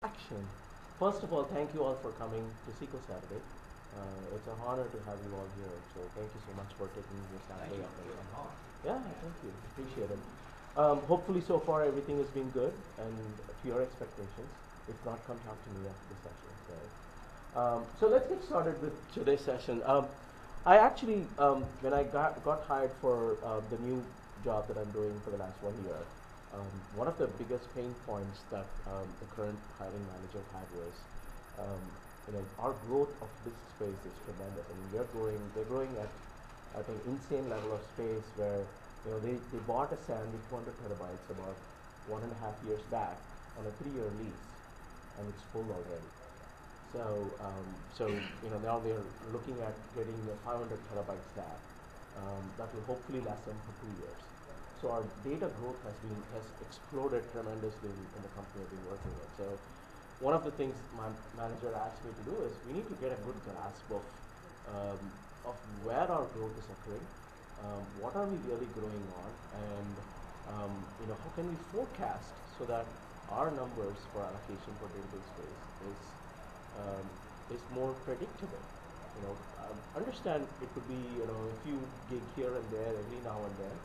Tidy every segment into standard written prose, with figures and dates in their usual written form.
Action. First of all, thank you all for coming to SQL Saturday. It's an honor to have you all here. So thank you so much for taking your Saturday off. Yeah, thank you. Appreciate it. Hopefully, so far everything has been good and to your expectations. If not, come talk to me after the session. So let's get started with today's session. I actually, when I got hired for the new job that I'm doing for the last 1 year, one of the biggest pain points that the current hiring manager had was, our growth of this space is tremendous. I mean, they're growing at an insane level of space where, they bought a SAN with 200 terabytes about 1.5 years back on a 3-year lease, and it's full already. So now they're looking at getting a 500 terabyte stack that will hopefully last them for 2 years. So our data growth has exploded tremendously in the company I've been working with. So one of the things my manager asked me to do is we need to get a good grasp of where our growth is occurring, what are we really growing on, and how can we forecast so that our numbers for allocation for database space is more predictable. Understand it could be a few gig here and there every now and then,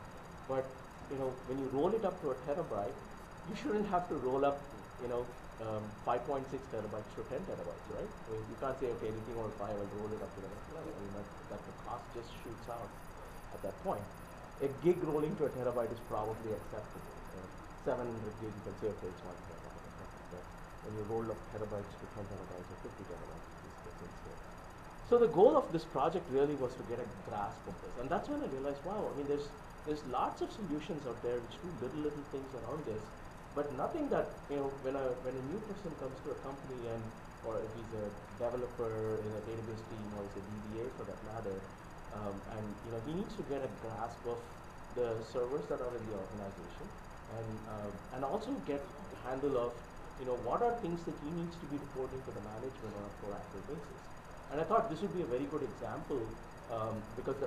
but when you roll it up to a terabyte, you shouldn't have to roll up 5.6 terabytes to 10 terabytes, right? I mean, you can't say okay, anything over 5, I'll roll it up to the next level. I mean, that the cost just shoots out at that point. A gig rolling to a terabyte is probably acceptable. 700 gig, you can say okay, it's 1 terabyte. But when you roll up terabytes to 10 terabytes or 50 terabytes, this gets insane. So the goal of this project really was to get a grasp of this, and that's when I realized, wow, I mean, there's lots of solutions out there which do little things around this, but nothing that when a new person comes to a company or if he's a developer in a database team or he's a DBA for that matter, and he needs to get a grasp of the servers that are in the organization, and also get a handle of what are things that he needs to be reporting to the management on a proactive basis. And I thought this would be a very good example because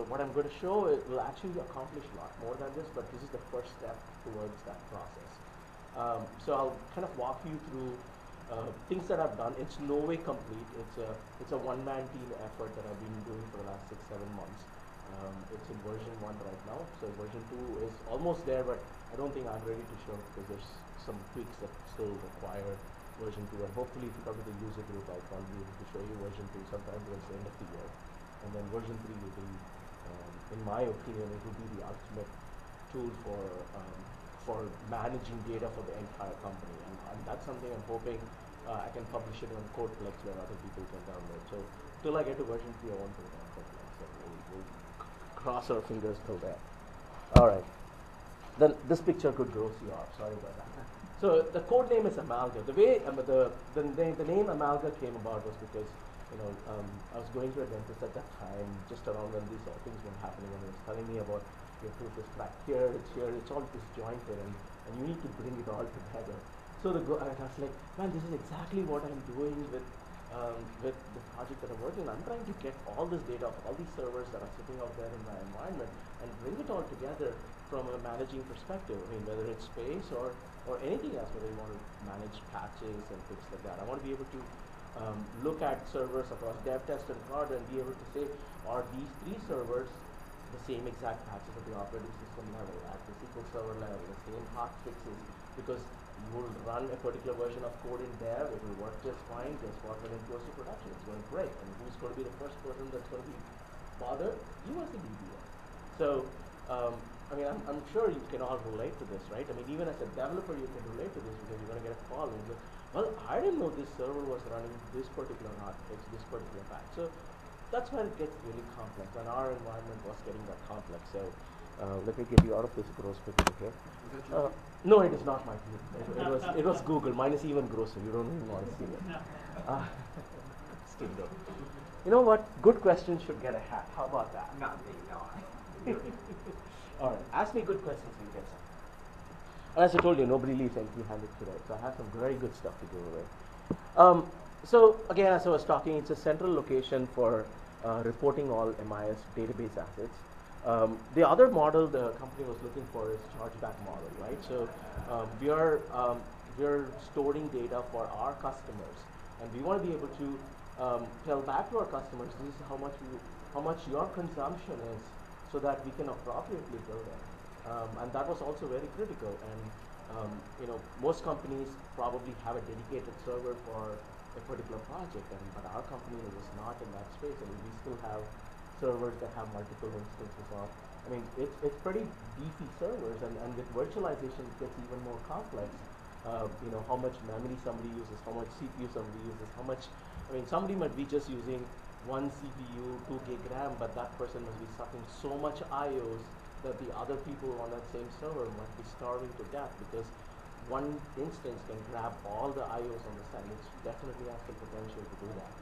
what I'm going to show will actually accomplish a lot more than this, but this is the first step towards that process. So I'll kind of walk you through things that I've done. It's no way complete. It's a one-man team effort that I've been doing for the last 6-7 months. It's in version 1 right now. So version 2 is almost there, but I don't think I'm ready to show because there's some tweaks that still require version 2, and hopefully if you come to the user group, I'll probably be able to show you version 2 sometime towards the end of the year. And then version 3 will be, in my opinion, it will be the ultimate tool for managing data for the entire company. And that's something I'm hoping I can publish it on CodePlex where other people can download. So till I get to version 3, I won't put it on CodePlex. So we'll cross our fingers till then. All right. Then this picture could gross you off. Sorry about that. So the code name is Amalga. The way the name Amalga came about was because I was going to a dentist at that time, just around when these things were happening, and he was telling me about your tooth is cracked here, it's all disjointed, and you need to bring it all together. So I was like, man, this is exactly what I'm doing with the project that I'm working on. I'm trying to get all this data of all these servers that are sitting out there in my environment and bring it all together from a managing perspective. I mean, whether it's space or anything else, whether you want to manage patches and things like that. I want to be able to look at servers across dev, test, and prod and be able to say, are these 3 servers the same exact patches at the operating system level, at the SQL Server level, the same hot fixes, because you will run a particular version of code in dev, it will work just fine. Guess what, when it goes to production, it's going to break. And who's going to be the first person that's going to be bothered? You as the DBA. So, I mean, I'm sure you can all relate to this, right? I mean, even as a developer, you can relate to this because you're going to get a call and you're like, well, I didn't know this server was running this particular hotfix, this particular patch. So that's where it gets really complex, and our environment was getting that complex. So let me get you out of this gross picture here. No, it is not my team. It was Google. Mine is even grosser. You don't even want to see it. Still though. You know what? Good questions should get a hat. How about that? Not me, no. All right. Ask me good questions, you get some. And as I told you, nobody leaves empty-handed today, so I have some very good stuff to give away. So again, as I was talking, it's a central location for reporting all MIS database assets. The other model the company was looking for is chargeback model, right? So we are we're storing data for our customers, and we want to be able to tell back to our customers, this is how much your consumption is, so that we can appropriately bill them. And that was also very critical. And most companies probably have a dedicated server for a particular project, but our company was not in that space. I mean, we still have servers that have multiple instances of. I mean, it's pretty beefy servers, and with virtualization, it gets even more complex. How much memory somebody uses, how much CPU somebody uses, how much. I mean, somebody might be just using one CPU, 2 gig RAM, but that person must be sucking so much IOs that the other people on that same server might be starving to death, because one instance can grab all the IOs on the side, which definitely has the potential to do that.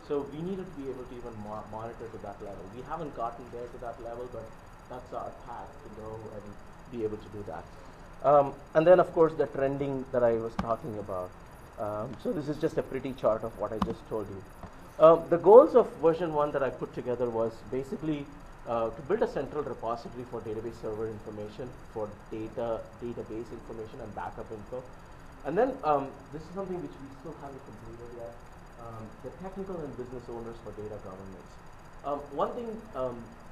So we needed to be able to even monitor to that level. We haven't gotten there to that level, but that's our path to go and be able to do that. And then, of course, the trending that I was talking about. So this is just a pretty chart of what I just told you. The goals of version 1 that I put together was basically to build a central repository for database server information, for database information and backup info. And then this is something which we still haven't completed yet, the technical and business owners for data governance. One thing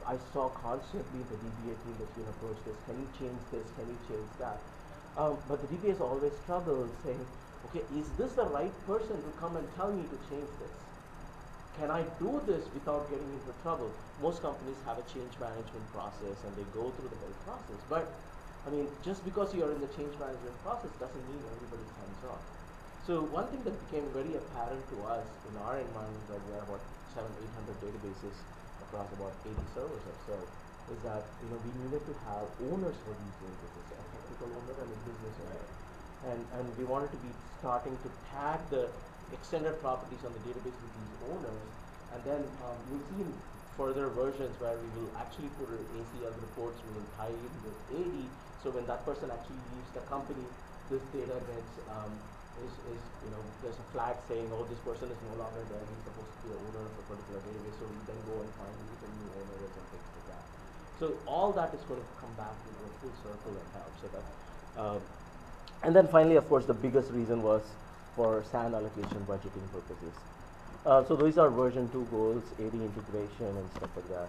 I saw constantly the DBA team that's been approached is, can you change this, can you change that? But the DBAs always struggle saying, okay, is this the right person to come and tell me to change this? Can I do this without getting into trouble? Most companies have a change management process and they go through the whole process. But I mean, just because you're in the change management process doesn't mean everybody's hands off. So one thing that became very apparent to us in our environment, where we have about 700-800 databases across about 80 servers or so, is that we needed to have owners for these databases, a technical owner and a business owner. And we wanted to be starting to tag the extended properties on the database with these owners, and then you'll see in further versions where we will actually put ACL reports, we will tie in with AD, so when that person actually leaves the company, this data gets there's a flag saying, oh, this person is no longer there, he's supposed to be the owner of a particular database, so we then go and find a new owner or something like that. So all that is going to come back to a full circle and help. So that, and then finally, of course, the biggest reason was for SAN allocation budgeting purposes. So these are version 2 goals, AD integration and stuff like that.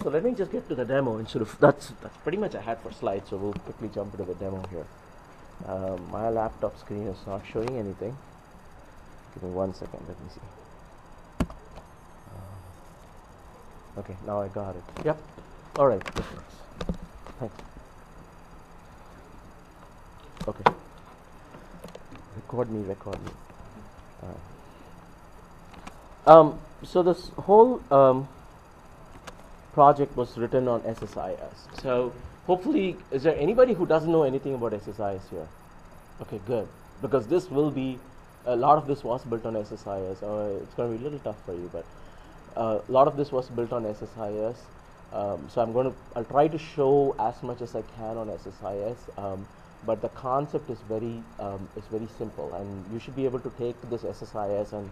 So let me just get to the demo, and sort of that's pretty much I had for slides. So we'll quickly jump into the demo here. My laptop screen is not showing anything. Give me 1 second. Let me see. Okay, now I got it. Yep. All right. This works. Thanks. Okay. Record me. So this whole project was written on SSIS. So hopefully, is there anybody who doesn't know anything about SSIS here? Okay, good. Because this will be, a lot of this was built on SSIS. It's going to be a little tough for you, but a lot of this was built on SSIS. So I'll try to show as much as I can on SSIS. But the concept is very simple, and you should be able to take this SSIS and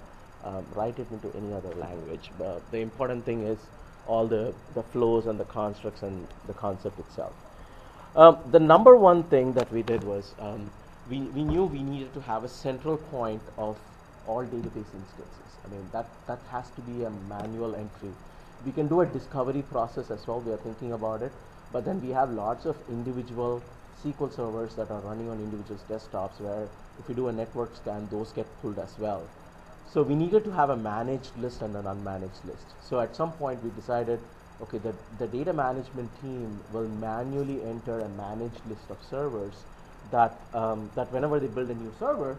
write it into any other language. But the important thing is all the flows and the constructs and the concept itself. The number one thing that we did was we knew we needed to have a central point of all database instances. I mean, that has to be a manual entry. We can do a discovery process as well. We are thinking about it, but then we have lots of individual SQL servers that are running on individual desktops, where if you do a network scan, those get pulled as well. So we needed to have a managed list and an unmanaged list. So at some point we decided, okay, the data management team will manually enter a managed list of servers that whenever they build a new server,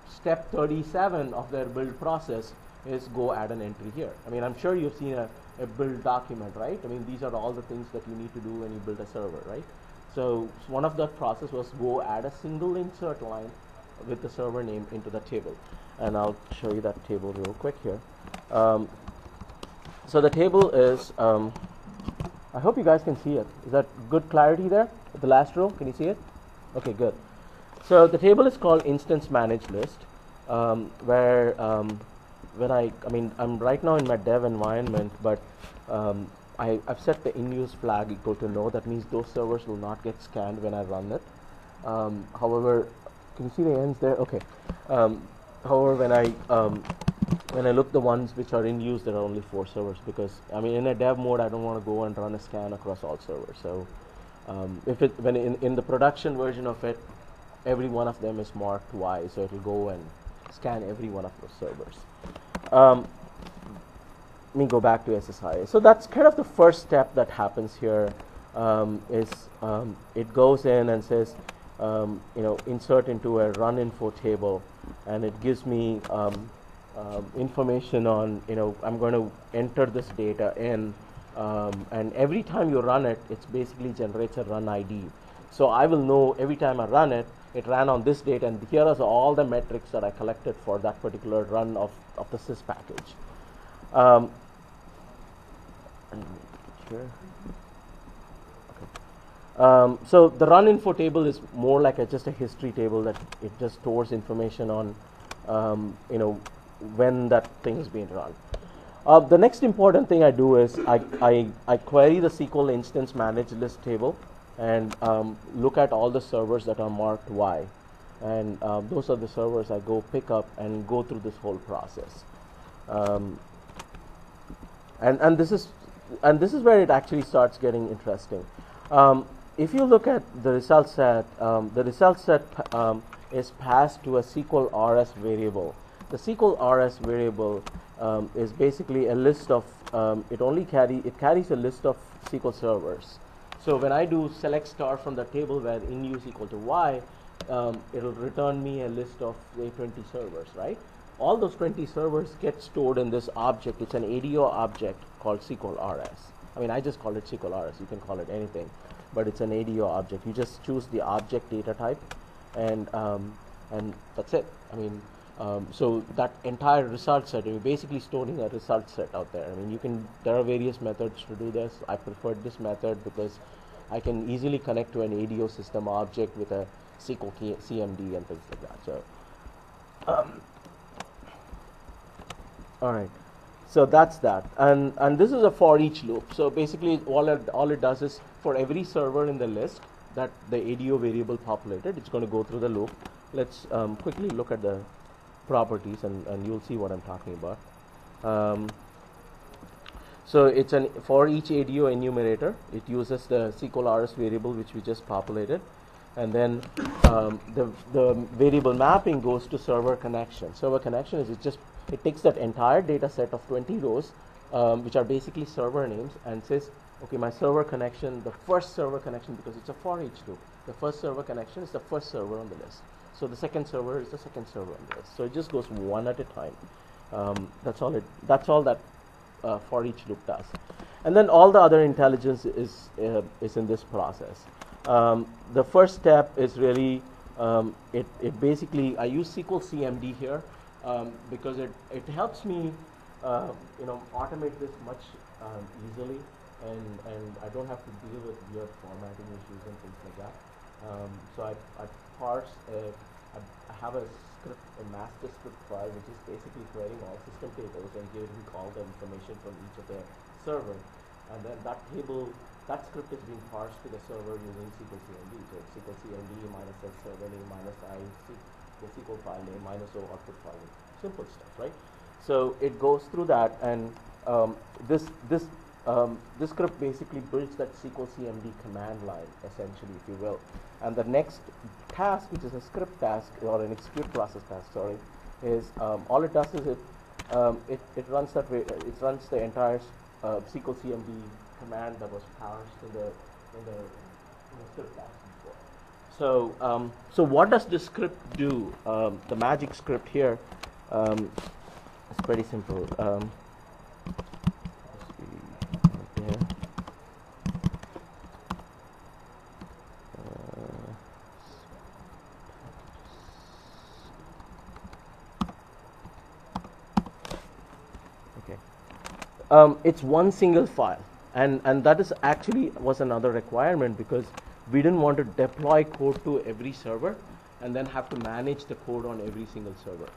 step 37 of their build process is go add an entry here. I mean, I'm sure you've seen a build document, right? I mean, these are all the things that you need to do when you build a server, right? So one of that process was go add a single insert line with the server name into the table. And I'll show you that table real quick here. So the table is, I hope you guys can see it. Is that good clarity there? At the last row, can you see it? Okay, good. So the table is called instance managed list, where I'm right now in my dev environment, but I've set the in-use flag equal to no. That means those servers will not get scanned when I run it. However, can you see the ends there? Okay. However, when I look the ones which are in use, there are only 4 servers because I mean in a dev mode I don't want to go and run a scan across all servers. So if it when in the production version of it, every one of them is marked Y, so it will go and scan every one of those servers. Let me go back to SSIA. So that's kind of the first step that happens here. It goes in and says, insert into a run info table, and it gives me information on, I'm going to enter this data in, and every time you run it, it basically generates a run ID. So I will know every time I run it, it ran on this date, and here are all the metrics that I collected for that particular run of the sys package. Sure. Okay. So the run info table is more like just a history table that it just stores information on, when that thing is being run. The next important thing I do is I query the SQL instance managed list table and look at all the servers that are marked Y, and those are the servers I go pick up and go through this whole process. And this is where it actually starts getting interesting. If you look at the result set, is passed to a SQL RS variable. The SQL RS variable is basically a list of it carries a list of SQL servers. So when I do select star from the table where in use equal to Y, it'll return me a list of say 20 servers, right? All those 20 servers get stored in this object. It's an ADO object called SQL RS. I mean, I just call it SQL RS. You can call it anything, but it's an ADO object. You just choose the object data type, and that's it. I mean, so that entire result set, you're basically storing a result set out there. I mean, there are various methods to do this. I preferred this method because I can easily connect to an ADO system object with a SQL CMD and things like that. So, all right. So that's that, and this is a for each loop. So basically, all it does is for every server in the list that the ADO variable populated, it's going to go through the loop. Let's quickly look at the properties, and you'll see what I'm talking about. So it's for each ADO enumerator, it uses the SQL RS variable which we just populated, and then the variable mapping goes to server connection. Server connection is it takes that entire data set of 20 rows, which are basically server names, and says, okay, my server connection, the first server connection, because it's a for each loop, the first server connection is the first server on the list. So the second server is the second server on the list. So it just goes one at a time. That's all that for each loop does. And then all the other intelligence is in this process. The first step is really it basically, I use SQL CMD here because it helps me automate this much easily, and I don't have to deal with weird formatting issues and things like that. So I parse I have a script, a master script file, which is basically creating all system tables and giving all the information from each of the server, and then that script is being parsed to the server using SQL CMD. So it's SQL CMD minus S server name minus I, the SQL file name minus O output file name. Simple stuff, right? So it goes through that, and this script basically builds that SQL CMD command line, essentially, if you will. And the next task, which is a script task or an execute process task, sorry, is all it does is it runs that way. It runs the entire SQL CMD command that was parsed in the script task before. So what does this script do? The magic script here is pretty simple. It's one single file, and that is actually was another requirement, because we didn't want to deploy code to every server and then have to manage the code on every single server.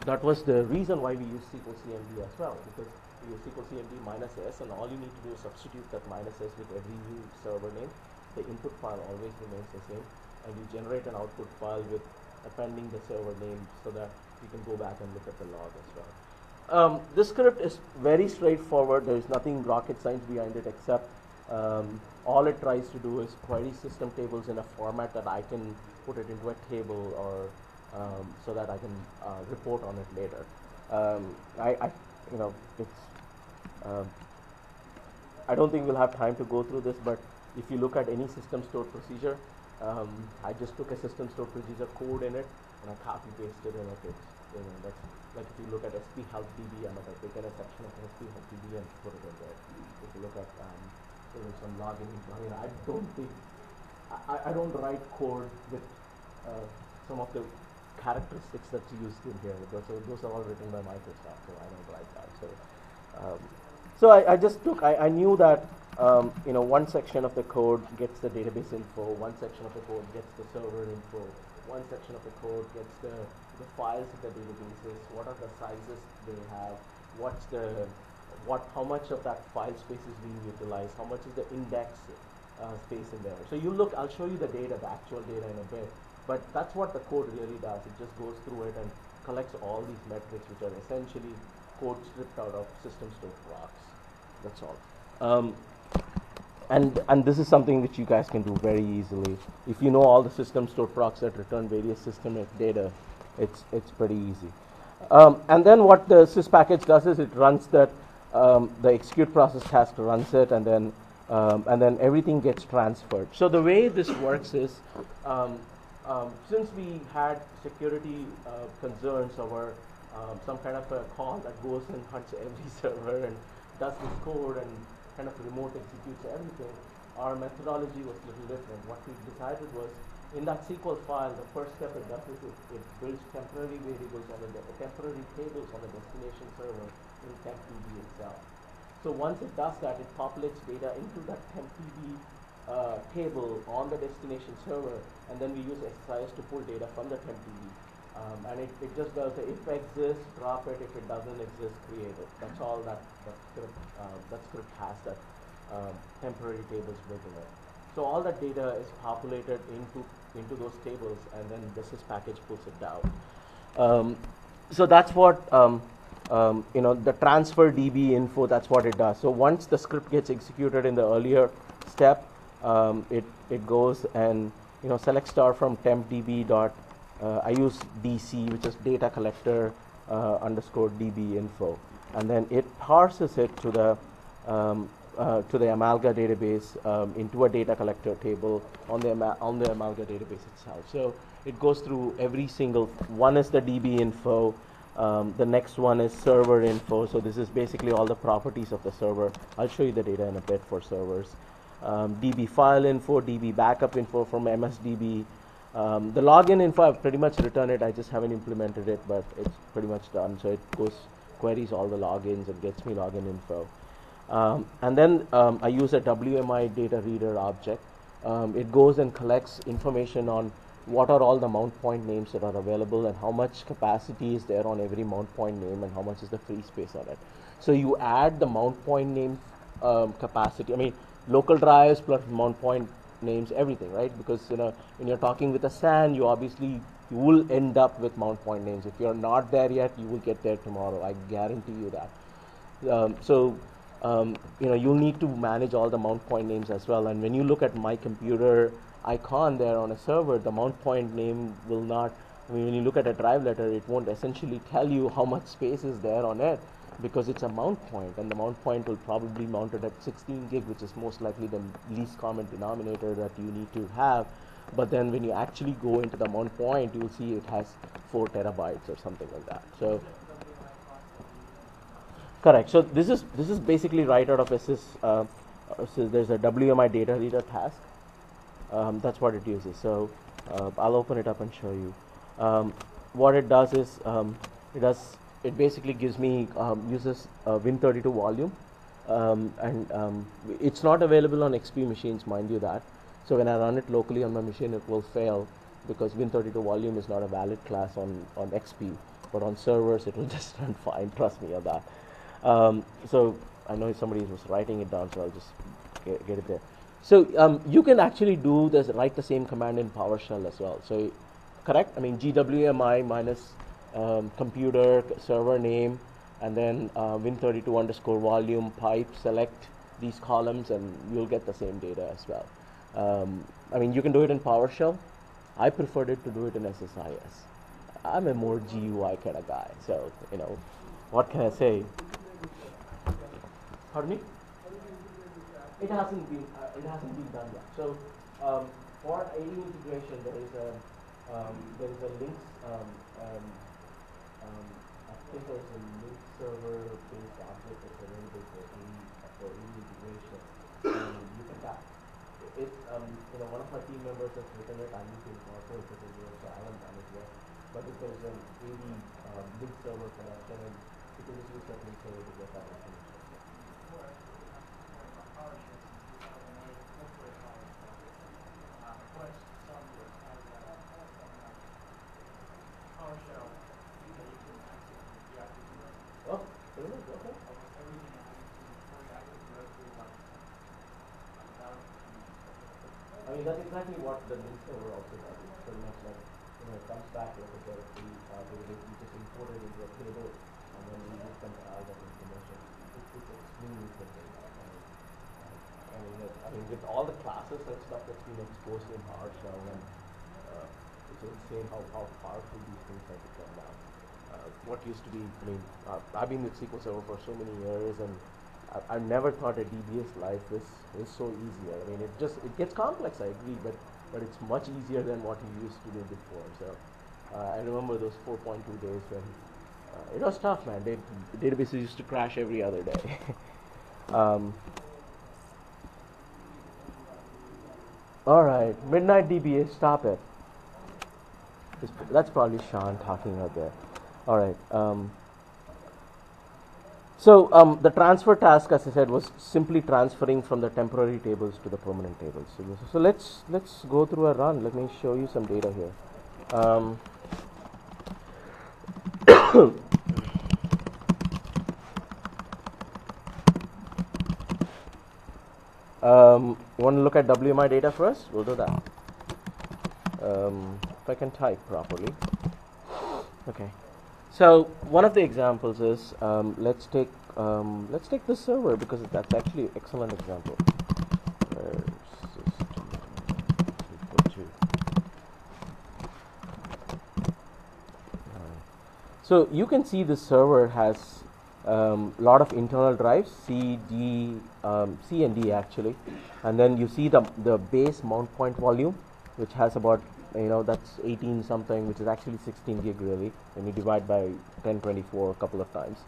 That was the reason why we use SQL CMD as well, because we use SQL CMD minus S, and all you need to do is substitute that minus S with every new server name. The input file always remains the same, and you generate an output file with appending the server name so that you can go back and look at the log as well. This script is very straightforward. There is nothing rocket science behind it except all it tries to do is query system tables in a format that I can put it into a table or so that I can report on it later. I don't think we'll have time to go through this, but if you look at any system stored procedure, I just took a system stored procedure code in it and I copy pasted in it. That's like if you look at SP help DB, I might have taken a section of SP help DB and put it in there. If you look at some login, I don't think I don't write code with some of the characteristics that you used in here. Those are all written by Microsoft, so I don't write that. So I just took. I knew that one section of the code gets the database info, one section of the code gets the server info, one section of the code gets the files of the databases, what are the sizes they have, how much of that file space is being utilized, how much is the index space in there. So I'll show you the data, the actual data in a bit, but that's what the code really does. It just goes through it and collects all these metrics, which are essentially code stripped out of system stored procs. That's all. And this is something which you guys can do very easily. If you know all the system stored procs that return various systemic data, it's pretty easy. And then what the sys package does is it runs that the execute process task runs it, and then everything gets transferred. So the way this works is, since we had security concerns over some kind of a call that goes and hunts every server and does this code and kind of remote executes everything, our methodology was a little different. What we decided was, in that SQL file, the first step it does is it builds temporary variables on temporary tables on the destination server in TempDB itself. So once it does that, it populates data into that TempDB table on the destination server, and then we use SSIS to pull data from the TempDB. And it just does the if exists, drop it, if it doesn't exist, create it. That's all that script has, that temporary tables built in it. So all that data is populated into those tables, and then the sys package pulls it down. So that's what the transfer DB info. That's what it does. So once the script gets executed in the earlier step, it goes and select star from tempdb dot. I use DC, which is data collector underscore DB info, and then it parses it to the Amalga database into a data collector table on the Amalga database itself. So it goes through every single one is the DB info. The next one is server info. So this is basically all the properties of the server. I'll show you the data in a bit for servers. DB file info, DB backup info from MSDB. The login info, I've pretty much written it. I just haven't implemented it, but it's pretty much done. So it queries all the logins and gets me login info. And then I use a WMI data reader object. It goes and collects information on what are all the mount point names that are available and how much capacity is there on every mount point name and how much is the free space on it. So you add the mount point name capacity. I mean, local drives plus mount point names, everything, right? Because when you're talking with a SAN, you will end up with mount point names. If you're not there yet, you will get there tomorrow. I guarantee you that. You'll need to manage all the mount point names as well. And when you look at my computer icon there on a server, the mount point name will not. I mean, when you look at a drive letter, it won't essentially tell you how much space is there on it, because it's a mount point, and the mount point will probably be mounted at 16 gig, which is most likely the least common denominator that you need to have. But then when you actually go into the mount point, you will see it has 4 terabytes or something like that. So correct. So this is basically right out of SIS. So there's a WMI data reader task. That's what it uses. So I'll open it up and show you. What it does is it basically gives me uses Win32 volume, and it's not available on XP machines, mind you that. So when I run it locally on my machine, it will fail because Win32 volume is not a valid class on XP, but on servers it will just run fine. Trust me on that. So I know somebody was writing it down, so I'll just get it there. So you can actually do this, write the same command in PowerShell as well. So correct? I mean, GWMI minus computer server name, and then Win32 underscore volume pipe, select these columns, and you'll get the same data as well. I mean, you can do it in PowerShell. I preferred it to do it in SSIS. I'm a more GUI kind of guy, so, you know, what can I say? Pardon me? It hasn't been done yet. So for AD integration, there is a links. I think there's a link server based object that's available for AD integration. You can tap. It's you know, one of my team members has written it. I need to incorporate it in here, so I haven't done it yet. But if there's an AD link server connection, and you can just use that link server to get that information. Oh, really? Okay. I mean, that's exactly what the link server also does. It's pretty much like, you know, it comes back like a directory, you just import it into a table, and then you just compile that information. It's extremely simple. I mean, with all the classes and stuff that's been exposed in PowerShell, and it's insane how powerful these things have become now. What used to be, I mean, I've been with SQL Server for so many years, and I never thought a DBS life is so easier. I mean, it gets complex, I agree, but it's much easier than what you used to do before. So I remember those 4.2 days when it was tough, man. Databases used to crash every other day. All right, Midnight DBA, stop it. That's probably Sean talking out there. All right. So the transfer task, as I said, was simply transferring from the temporary tables to the permanent tables. So let's go through a run. Let me show you some data here. You want to look at WMI data first? We'll do that. If I can type properly. Okay. So one of the examples is let's take this server, because that's actually an excellent example. So you can see this server has lot of internal drives, C and D actually, and then you see the base mount point volume, which has about, you know, that's 18 something, which is actually 16 gig really, when you divide by 1024 a couple of times.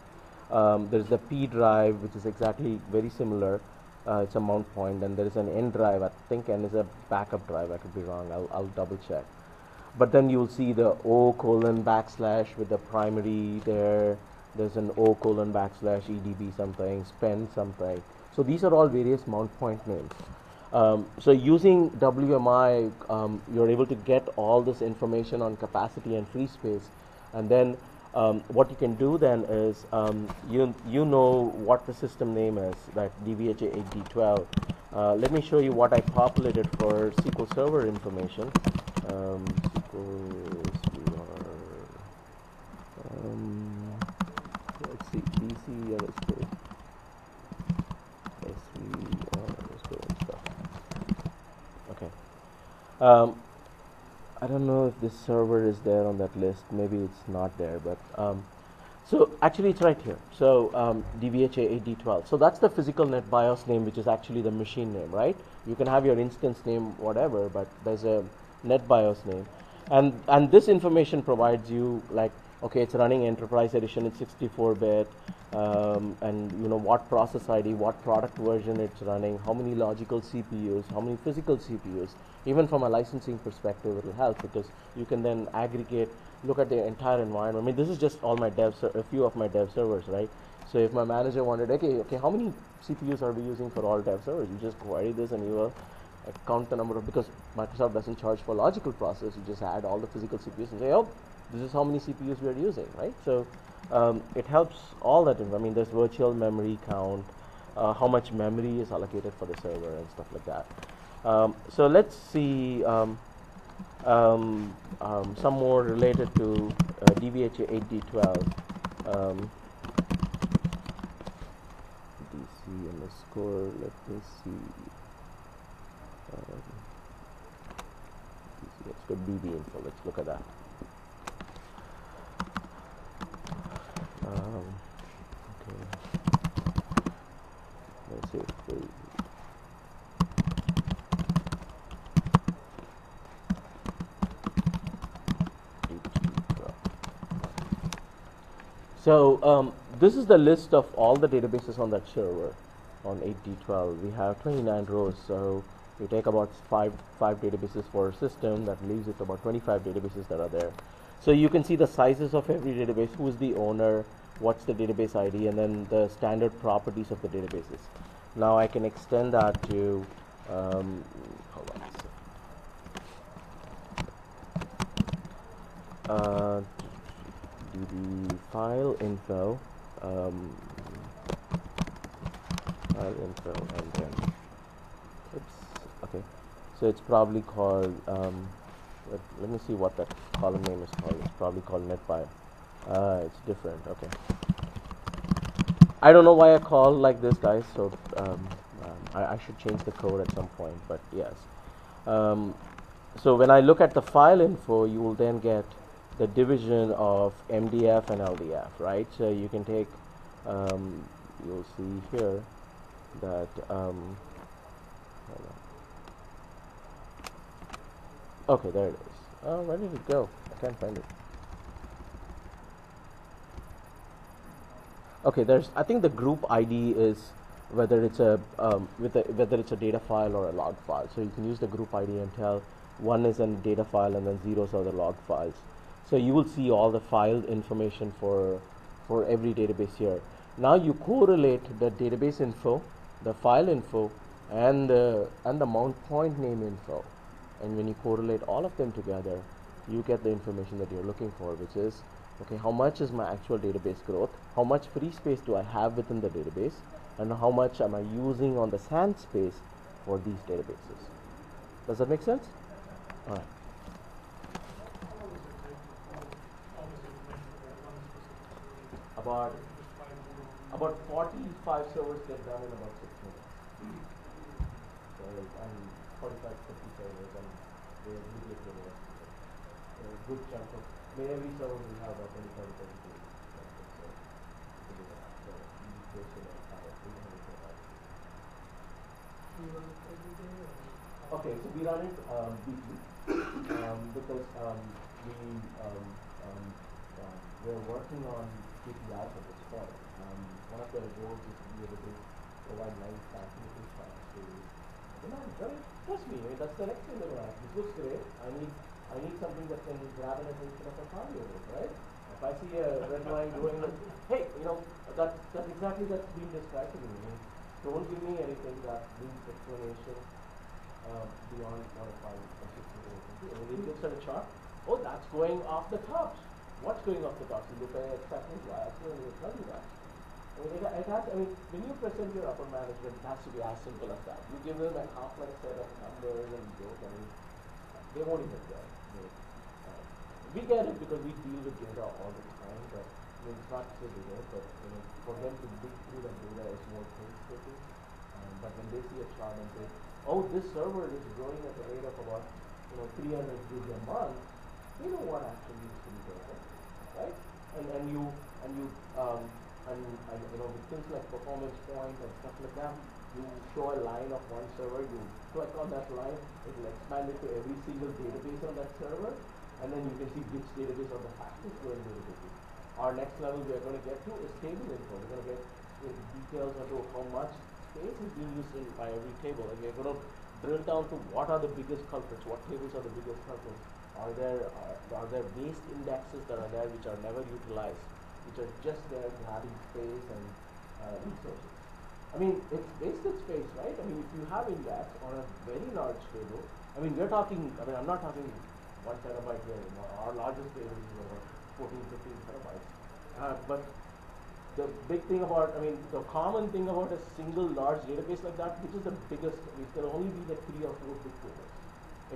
There's the P drive, which is exactly very similar. It's a mount point, and there is an N drive. I think N is a backup drive. I could be wrong. I'll double check. But then you'll see the O:\/ with the primary there. There's an O:\/ EDB something, spend something. So these are all various mount point names. So using WMI, you're able to get all this information on capacity and free space, and then what you can do then is you know what the system name is, that DBHA 8D12. Let me show you what I populated for SQL Server information. Let's see, DC underscore SVR underscore and stuff. Okay. I don't know if this server is there on that list. Maybe it's not there, but so actually it's right here. So DBHA 8D12. So that's the physical net BIOS name, which is actually the machine name, right? You can have your instance name, whatever, but there's a net BIOS name, and this information provides you, like, okay, it's running enterprise edition, it's 64-bit, and you know what process ID, what product version it's running, how many logical CPUs, how many physical CPUs. Even from a licensing perspective, it will help, because you can then aggregate, look at the entire environment. I mean, this is just all my a few of my dev servers, right? So if my manager wanted, okay, how many CPUs are we using for all dev servers? You just query this, and you will count the number of, because Microsoft doesn't charge for logical process, you just add all the physical CPUs and say, oh, this is how many CPUs we are using, right? So it helps all that. I mean, there's virtual memory count, how much memory is allocated for the server and stuff like that. So let's see, some more related to DVHA 8D12. DC underscore, let me see. Let's go DB info. Let's look at that. Okay. Let's see if we. So this is the list of all the databases on that server on 8D12. We have 29 rows, so we take about five databases for a system. That leaves it about 25 databases that are there. So you can see the sizes of every database, who is the owner, what's the database ID, and then the standard properties of the databases. Now I can extend that to, hold on a second. DB file info, and then, oops, okay. So it's probably called, let me see what that column name is called. It's probably called netfile. It's different, okay. I don't know why I call like this, guys, so I should change the code at some point, but yes. So when I look at the file info, you will then get the division of MDF and LDF, right? So you can take, you'll see here that, okay, there it is. Oh, where did it go? I can't find it. Okay, I think the group ID is whether it's whether it's a data file or a log file. So you can use the group ID and tell one is a data file and then zeros are the log files. So you will see all the file information for every database here. Now you correlate the database info, the file info, and the mount point name info. And when you correlate all of them together, you get the information that you're looking for, which is, okay, how much is my actual database growth? How much free space do I have within the database? And how much am I using on the SAN space for these databases? Does that make sense? All right. About 45 servers get done in about 6 minutes. So, and 45, 50 servers, and they immediately get the rest of it. So a good chunk of, every server will have about 25 to 30 days. So, okay, so we run it weekly because we're working on KPIs at this point. One of the goals is to be able to provide nice facilities for us to, trust me, that's the next thing they're going to ask. This looks great. I need something that can grab an attention of a 5-year-old, right? If I see a red line going, hey, that's exactly that's being described to me. Don't give me anything that needs explanation beyond what a 5 or 6-year-old can do. When he looks at a chart, oh, that's going off the tops. What's going off the tops? You look at it exactly, and it will tell you that. When you present your upper management, it has to be as simple as that. You give them a complex set of numbers and jokes, they won't even get it. We get it because we deal with data all the time, but it's not so data, but for them to dig through the data is more painstaking. But when they see a chart and say, oh, this server is growing at the rate of about 300 gigs a month, they know what actually needs to be done, right? And with things like performance point and stuff like that, you show a line of one server, you click on that line, it will expand it to every single database on that server, and then you can see which database are the fastest growing databases. Our next level we are going to get to is table info. We're going to get details into how much space is being used by every table, and we're going to drill down to what are the biggest culprits, what tables are the biggest culprits. Are there waste indexes that are there which are never utilized, which are just there grabbing space and resources? It's wasted space, right? If you have index on a very large table, we're talking, I'm not talking 1 terabyte here. Our largest table is about 14, 15 terabytes. But the big thing about, the common thing about a single large database like that, which is the biggest, it can only be the 3 or 4 big tables.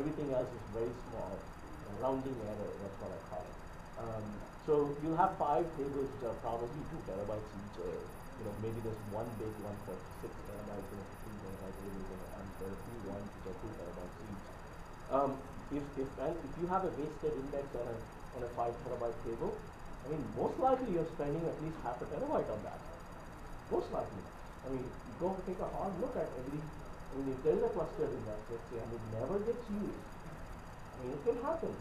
Everything else is very small. rounding error, that's what I call it. So you'll have 5 tables which are probably 2 terabytes each. Maybe there's one big one for 6 terabytes and a 15 terabyte table, and there are few ones which are 2 terabytes each. If you have a wasted index on a 5 terabyte table, I mean, most likely you're spending at least half a terabyte on that. Most likely. I mean, go take a hard look at if there is a clustered index, let's say, and it never gets used, I mean, it can happen.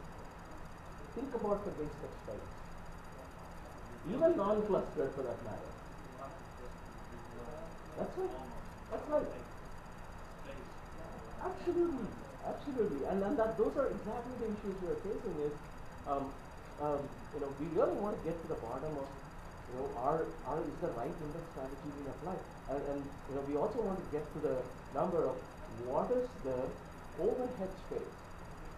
Think about the wasted space. Even non-clustered for that matter. That's right. That's right. Absolutely. Absolutely. And those are exactly the issues we are facing is, we really want to get to the bottom of, is the right index strategy being applied? And we also want to get to the number of what is the overhead space.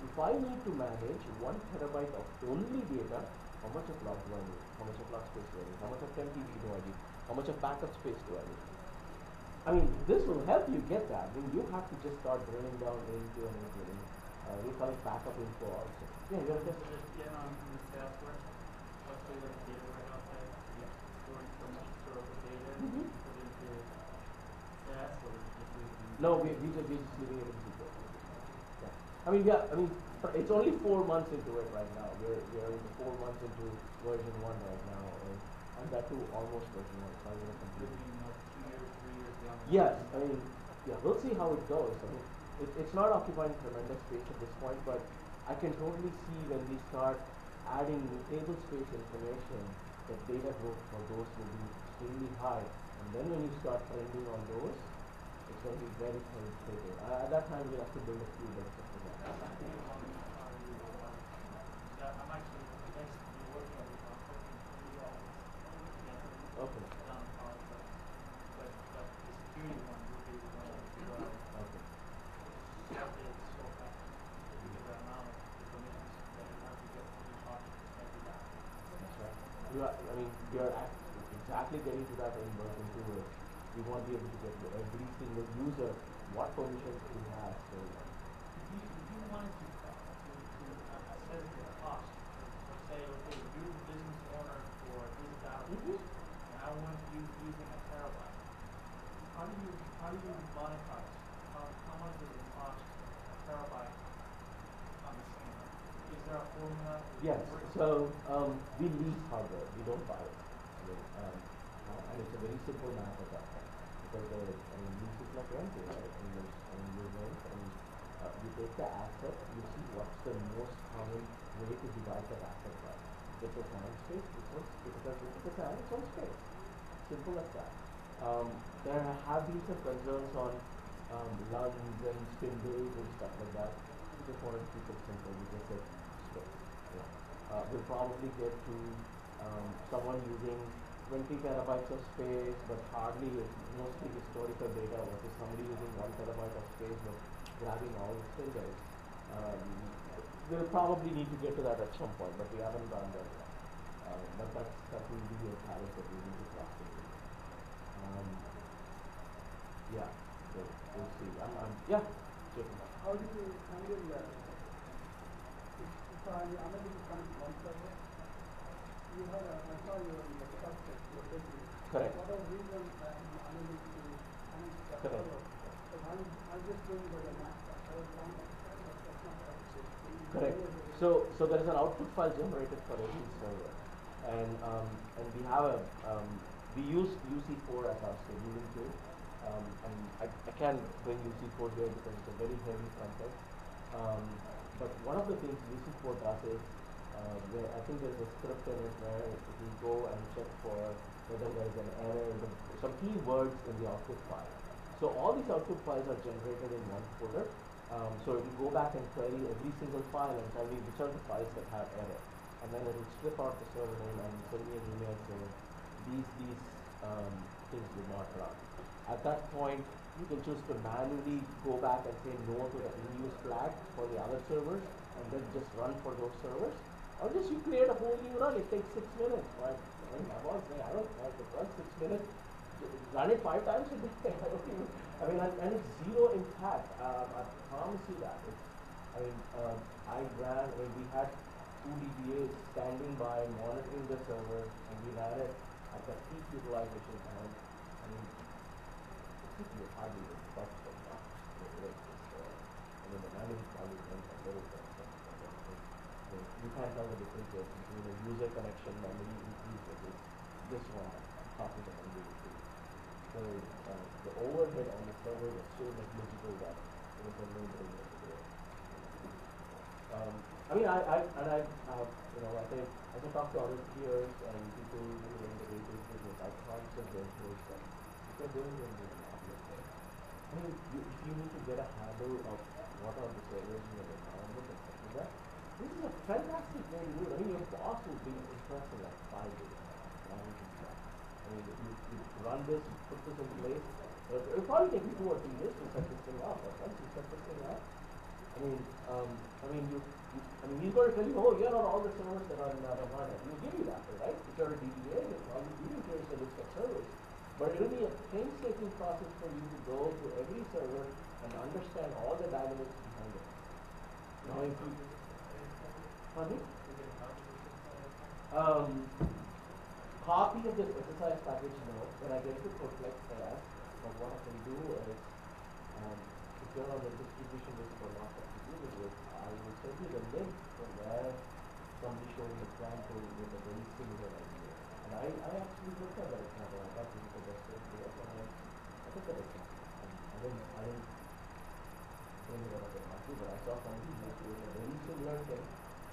If I need to manage 1 terabyte of only data, how much of log do I need? How much of log space do I need? How much of 10 TB do I need? How much of backup space do I need? I mean, this will help you get that. I mean, you have to just start drilling down into and into. We call it backup info also. Yeah, you have just get on the Salesforce. What's the data warehouse that you're storing so much historical data and put into SAS, or just using? No, we just leaving it in SQL. Yeah. It's only 4 months into it right now. We're in 4 months into version 1 right now, and that too almost version 1. It's not even completely. 2 years, 3 years down. Yes, we'll see how it goes. It's not occupying tremendous space at this point, but I can totally see when we start adding table space information, the data growth for those will be extremely high. And then when you start trending on those, it's going to be very stable. At that time, we'll have to build a few bits of that. I'm actually working on it. Okay. But the security one will be the one as well. Okay. It's so fast because the amount of information that you have to get from each object is going to be that. That's right. We are exactly getting to that in version 2. We want to be able to get to every single user what permissions we have. So if you wanted to assess the cost, or say, okay, you're the business owner for this database, and I want you using a terabyte. How do you monetize? How much does it cost a terabyte on the scanner? Is there a formula? yes. So we lease hardware. We don't buy it. And it's a very simple math at that point. Because lease is like renting, right? You rent and you take the asset, you see what's the most common way to divide that asset by. If it's a SAN space, if it's a SAN, it's on space. Simple as that. There have been some concerns on LUNs and spindles and stuff like that. We just wanted to keep it simple. We just said space. We'll probably get to someone using 20 terabytes of space, but hardly mostly historical data versus somebody using 1 terabyte of space but grabbing all the spindles. We'll probably need to get to that at some point, but we haven't done that yet. But that will be a challenge that we need to cross through. Yeah, so we'll see. Yeah, Jacob. How do you handle that? If I'm unable to connect one server, you have I saw your structure, your business. Correct. For whatever reason, I'm unable to connect that Correct. server. But I'm just doing by the Mac. I was wrong. That's not right. Correct. So there is an output file generated for every server, and we have we use UC4 as our scheduling tool, and I can't bring UC4 here because it's a very heavy context. But one of the things UC4 does is where I think there's a script in it where it will go and check for whether there is an error, some keywords in the output file. So all these output files are generated in one folder. So it will go back and query every single file and tell me which are the files that have error. And then it will strip out the server name and send me an email saying these things will not run. At that point, you can choose to manually go back and say no to the in-use flag for the other servers and then just run for those servers. Or just you create a whole new run. It takes 6 minutes, right? My boss saying, I don't have to run 6 minutes. Run it 5 times a day. And it's zero impact. I promise you that. we had two DBAs standing by monitoring the server, and we ran it at the peak utilization time. I mean, you hardly even touch the box. The memory probably runs a little bit. You can't tell the difference between a user connection memory increase versus this one talking to memory increase. So the overhead on the server was so negligible that it was a no-brainer to do it. I mean, I think as I talk to other peers and people in the database business, I constantly encourage them. If you're doing it, you're not looking. I mean, if you need to get a handle of what are the servers in your environment and stuff like that, this is a fantastic way to do it. I mean, your boss will be impressed in like 5 days. I mean, you run this, you put this in place. It'll probably take you 2 or 3 years to set this thing up. But once you set this thing up, he's going to tell you, oh, here are all the servers that are in that environment. He'll give you that, right? If you're a DBA, he'll probably give you a list of servers. But it will be a painstaking process for you to go to every server and understand all the dynamics behind it. Now, if you, pardon me? Copy of this exercise package, no. When I get to Codeflex, I ask, but what I can do is, if you're on the distribution list for not executed with, I will send you the link from where somebody showed an example with a very similar idea. And I actually looked at that example. I thought this is the best way to do it, and I took that example. I didn't bring it up at the party, but I saw somebody who was doing a very similar thing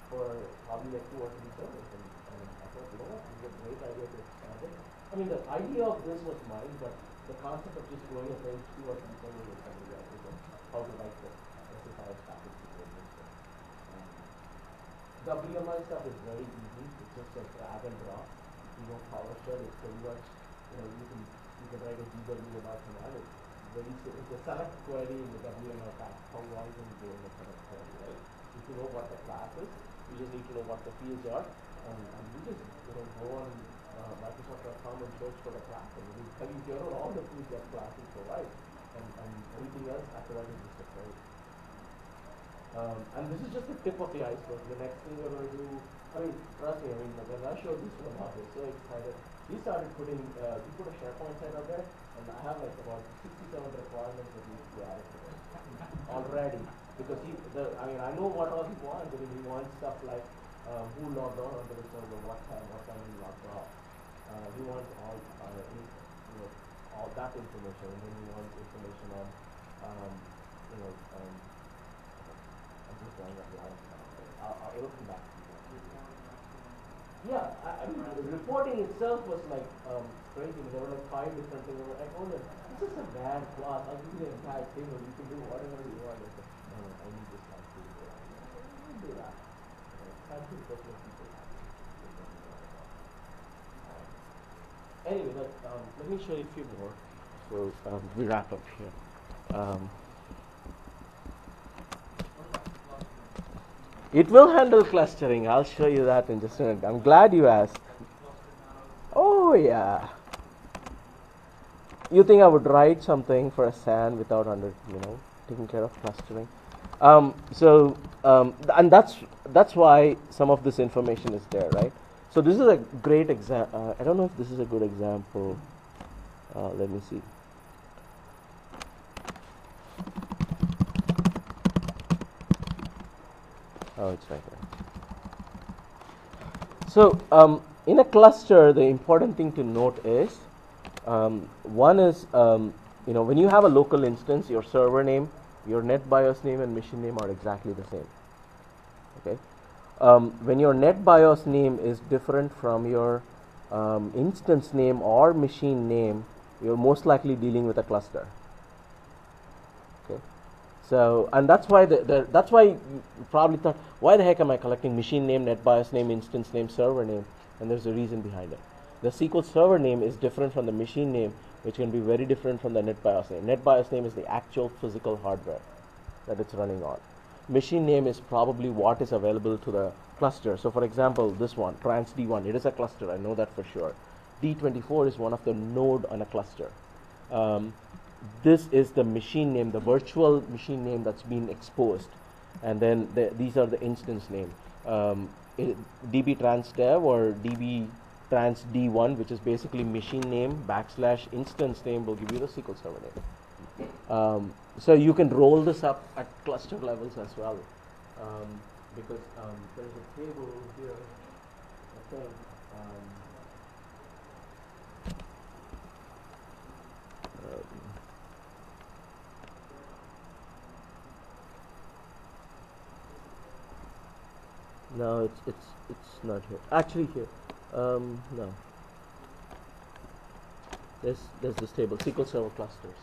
for probably like 2 or 3 servers. And I thought, you know what, this is a great idea to expand it. I mean, the idea of this was mine, but the concept of just going and saying 2 or 3 servers is something else. How to write the exercise package to go this way. WMI stuff is very easy. It's just a drag and drop. You know, PowerShell is pretty much, you can write a DWMI command. It's very simple. It's a select query in the WMI pack. How long can you go in the select query, right? If you know what the class is, you just need to know what the fields are, and you just go on Microsoft.com and search for the class, and it will tell you here are all the fields that classes provide. And everything else after that is just a query. And this is just the tip of the iceberg. The next thing we're going to do, trust me, when I showed this one up, I was so excited. He started putting, he put a SharePoint site out there, and I have like about 67 requirements that need to be added to it already. Because I know what all he wants, but he wants stuff like who logged on onto the server, what time he logged off. He wants all that information, and then he wants information on, I'm just drawing up lines now. It'll come back to you. Yeah, reporting itself was like crazy. There were like 5 different things. I told him, this is a bad class. I'll give you the entire thing, and you can do whatever you want. I said, no, I need this time to do it. I'll do that. Thank you for people. Anyway, let me show you a few more. So we wrap up here. It will handle clustering. I'll show you that in just a minute. I'm glad you asked. Oh yeah. You think I would write something for a SAN without taking care of clustering? And that's why some of this information is there, right? So this is a great example. I don't know if this is a good example. Let me see. Oh, it's right there. So in a cluster, the important thing to note is, one is, when you have a local instance, your server name, your NetBIOS name, and machine name are exactly the same. Okay. When your NetBIOS name is different from your instance name or machine name, you're most likely dealing with a cluster. Okay. So, and that's why that's why you probably thought, why the heck am I collecting machine name, NetBIOS name, instance name, server name? And there's a reason behind it. The SQL Server name is different from the machine name, which can be very different from the NetBIOS name. NetBIOS name is the actual physical hardware that it's running on. Machine name is probably what is available to the cluster. So for example, this one, trans D1, it is a cluster, I know that for sure. D24 is one of the node on a cluster. This is the machine name, the virtual machine name that's been exposed. and then these are the instance name. DB trans dev or DB trans D1, which is basically machine name / instance name, will give you the SQL Server name. So you can roll this up at cluster levels as well, because there's a table here, I think. No, it's not here. Actually, here. No. There's this table, SQL Server clusters.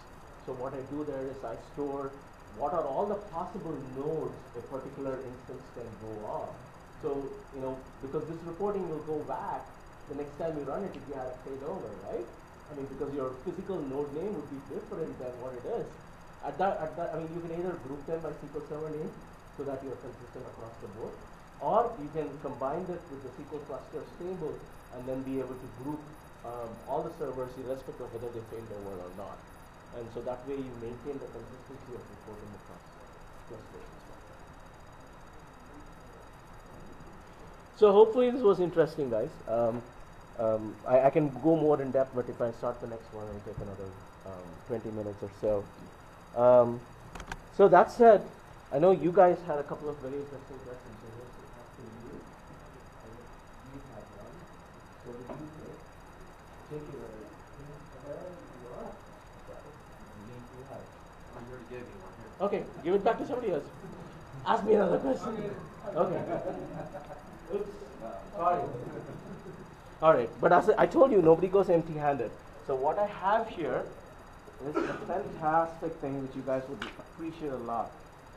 So what I do there is I store what are all the possible nodes a particular instance can go on. So, because this reporting will go back, the next time you run it, if you have a failover, right? I mean, because your physical node name would be different than what it is. You can either group them by SQL Server name so that you're consistent across the board, or you can combine it with the SQL clusters table and then be able to group all the servers irrespective of whether they failed over or not. And so that way you maintain the consistency of reporting across clusters as well. So hopefully this was interesting, guys. I can go more in depth, but if I start the next one, it'll take another 20 minutes or so. So that said, I know you guys had a couple of very interesting questions. So let's ask you. You had one. So did you take it? Okay, give it back to somebody else. Ask me another question. Okay. Oops. Sorry. All right, but as I told you, nobody goes empty-handed. So what I have here is a fantastic thing which you guys would appreciate a lot.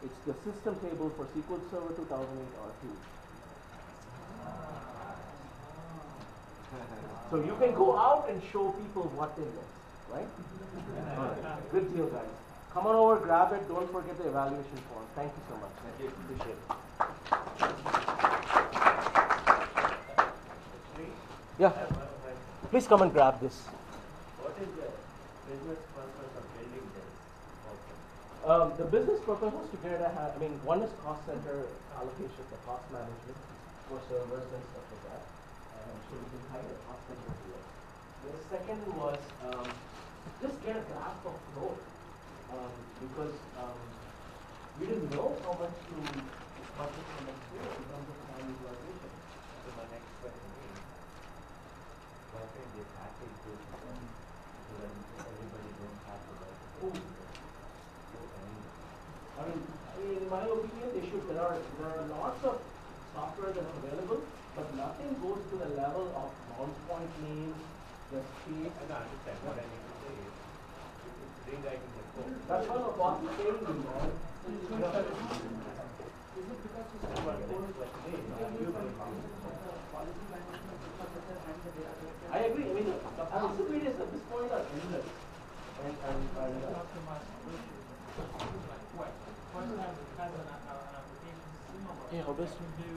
It's the system table for SQL Server 2008 R2. So you can go out and show people what they missed, right? All right. Good deal, guys. Come on over, grab it. Don't forget the evaluation form. Thank you so much. Thank you. Appreciate it. Yeah. Please come and grab this. What is the business purpose of building this? The business purpose was to get one is cost center allocation for cost management for servers and stuff like that. So we can hire a cost center to it. The second was just get a grasp of growth. Because we didn't know how much to budget for next year in terms of time utilization. So my next question is, why can't they package this so that everybody don't have to buy the in my opinion, they should. There are lots of software that's available, but nothing goes to the level of bounce point names, the speed. I don't understand what I need to say is, it's rewriting the code. That's what the boss is saying, you know. I agree. The possibilities at this point are endless. One has an application similar Yeah, obviously. to do